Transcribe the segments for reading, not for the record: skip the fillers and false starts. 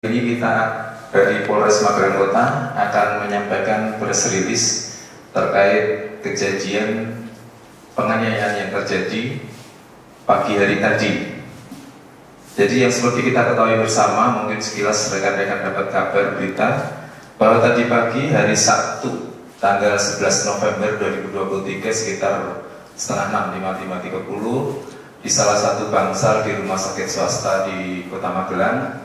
Ini kita dari Polres Magelang Kota akan menyampaikan press release terkait kejadian penganiayaan yang terjadi pagi hari tadi. Jadi yang seperti kita ketahui bersama, mungkin sekilas rekan-rekan dapat kabar berita bahwa tadi pagi hari Sabtu tanggal 11 November 2023 sekitar setengah 6, 5.30 di salah satu bangsal di rumah sakit swasta di Kota Magelang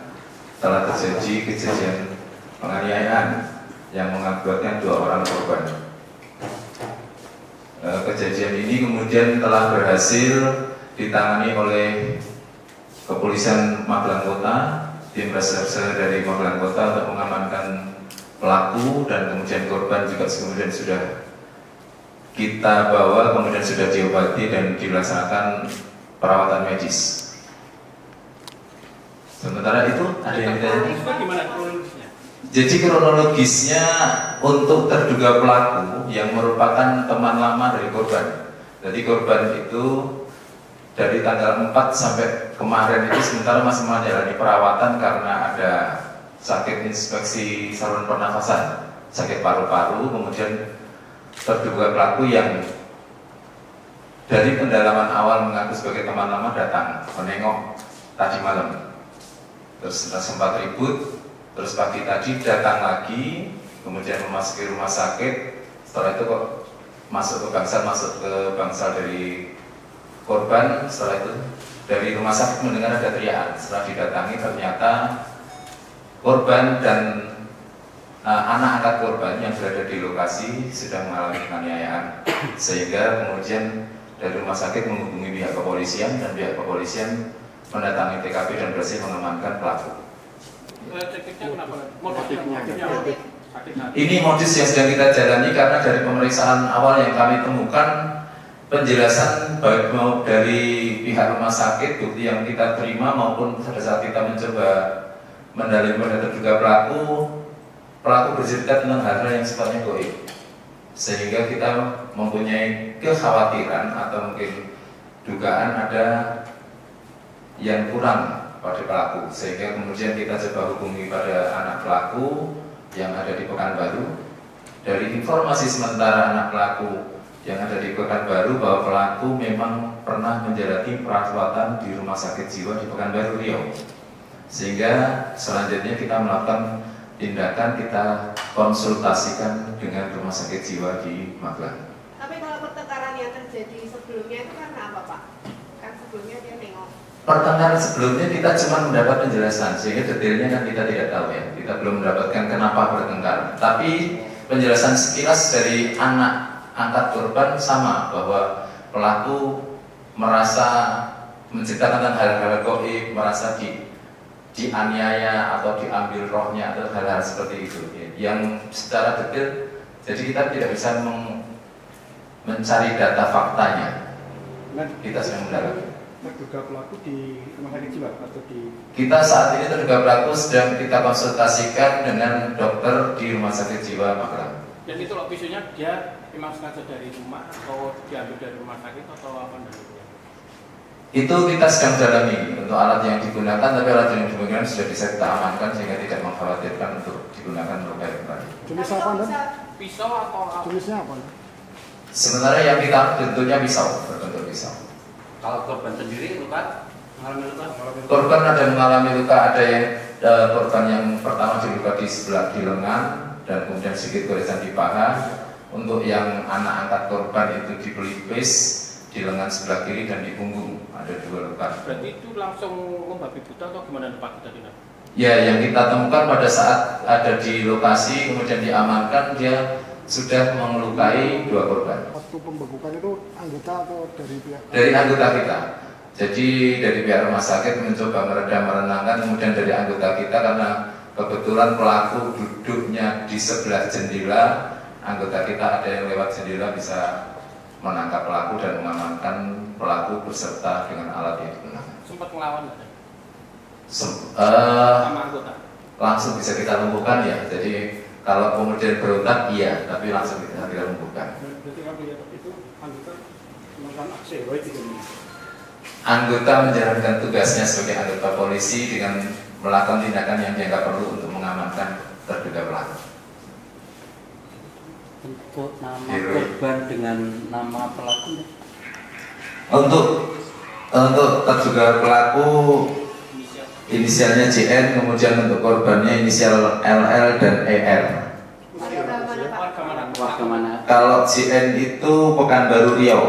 telah terjadi kejadian penganiayaan yang mengakibatkan 2 orang korban. Kejadian ini kemudian telah berhasil ditangani oleh Kepolisian Magelang Kota, tim reserse dari Magelang Kota untuk mengamankan pelaku, dan kemudian korban juga kemudian sudah kita bawa, kemudian sudah diobati dan dilaksanakan perawatan medis. Sementara itu ada yang bagaimana kronologisnya? Jadi kronologisnya untuk terduga pelaku yang merupakan teman lama dari korban. Jadi korban itu dari tanggal 4 sampai kemarin itu sementara masih menjalani perawatan karena ada sakit inspeksi saluran pernafasan, sakit paru-paru. Kemudian terduga pelaku yang dari pendalaman awal mengaku sebagai teman lama datang menengok tadi malam. Terus sempat ribut, terus pagi tadi datang lagi, kemudian memasuki rumah sakit. Setelah itu kok masuk ke bangsal dari korban. Setelah itu dari rumah sakit mendengar ada teriakan. Setelah didatangi ternyata korban dan anak angkat korban yang berada di lokasi sudah mengalami penganiayaan, sehingga kemudian dari rumah sakit menghubungi pihak kepolisian, dan pihak kepolisian mendatangi TKP dan berhasil mengamankan pelaku. Ini modus yang sedang kita jalani karena dari pemeriksaan awal yang kami temukan, penjelasan baik mau dari pihak rumah sakit, bukti yang kita terima maupun pada saat kita mencoba mendalami pada terduga pelaku bercerita tentang hal-hal yang sifatnya goib, sehingga kita mempunyai kekhawatiran atau mungkin dugaan ada yang kurang pada pelaku, sehingga kemudian kita coba hubungi pada anak pelaku yang ada di Pekanbaru. Dari informasi sementara anak pelaku yang ada di Pekanbaru bahwa pelaku memang pernah menjalani perawatan di rumah sakit jiwa di Pekanbaru, Riau, sehingga selanjutnya kita melakukan tindakan, kita konsultasikan dengan rumah sakit jiwa di Magelang. Tapi kalau pertengkaran yang terjadi sebelumnya itu karena apa, Pak? Kan sebelumnya dia nengok. Pertengkaran sebelumnya kita cuma mendapat penjelasan, sehingga detailnya kan kita tidak tahu ya. Kita belum mendapatkan kenapa bertengkar. Tapi penjelasan sekilas dari anak angkat korban sama, bahwa pelaku merasa menceritakan tentang hal-hal goib, merasa dianiaya atau diambil rohnya atau hal-hal seperti itu ya. Yang secara detail, jadi kita tidak bisa mencari data faktanya. Kita sedang mendalami. Terduga pelaku di rumah sakit jiwa atau di? Kita saat ini terduga pelaku sedang kita konsultasikan dengan dokter di rumah sakit jiwa Magelang. Dan itu lokasinya dia memang sengaja dari rumah atau diambil dari rumah sakit atau apa? Itu kita sedang dalami untuk alat yang digunakan, tapi alat yang digunakan sudah bisa kita amankan sehingga tidak mengkhawatirkan untuk digunakan untuk kembali. Jenis apa, Anda? Pisau atau apa? Jenisnya apa? Sementara yang kita tentunya pisau, berbentuk pisau. Kalau korban sendiri luka, mengalami luka? Korban ada mengalami luka, ada yang korban yang pertama diluka di sebelah di lengan dan kemudian sedikit goresan di paha. Untuk yang anak angkat korban itu di pelipis di lengan sebelah kiri dan di punggung ada 2 luka. Berarti itu langsung membabi buta atau gimana Pak tadi? Ya, yang kita temukan pada saat ada di lokasi kemudian diamankan, dia sudah melukai 2 korban. Waktu pembegukan itu anggota atau dari pihak? Dari anggota kita. Jadi dari pihak rumah sakit mencoba meredam, menenangkan, kemudian dari anggota kita karena kebetulan pelaku duduknya di sebelah jendela, anggota kita ada yang lewat jendela bisa menangkap pelaku dan mengamankan pelaku beserta dengan alat yang digunakan. Sempat melawan nggak? Sama anggota? Langsung bisa kita lumpuhkan ya. Jadi kalau kemudian berontak iya, tapi langsung kita lumpuhkan. Berarti kalau ya itu anggota melakukan aksi heroik itu? Anggota menjalankan tugasnya sebagai anggota polisi dengan melakukan tindakan yang dianggap perlu untuk mengamankan terduga pelaku. Untuk nama Heroin. korban dengan nama pelaku. Untuk terduga pelaku inisialnya JN, kemudian untuk korbannya inisial LL dan ER. Warga mana Pak? Warga mana? Warga mana? Kalau JN itu Pekanbaru Riau,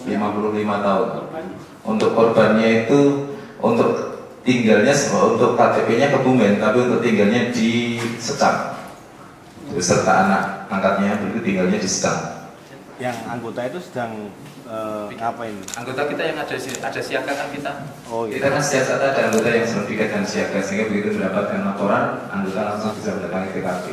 55 tahun. Korban. Untuk korbannya itu untuk tinggalnya untuk KTP-nya Kebumen, tapi untuk tinggalnya di Secang beserta anak angkatnya, begitu tinggalnya di Secang. Yang anggota itu sedang ngapain? Anggota kita yang ada siaga kan kita. Oh Kita kan setiap saat ada anggota yang sertifikat dan siaga, sehingga begitu mendapatkan laporan, anggota langsung bisa mendatangi TKP.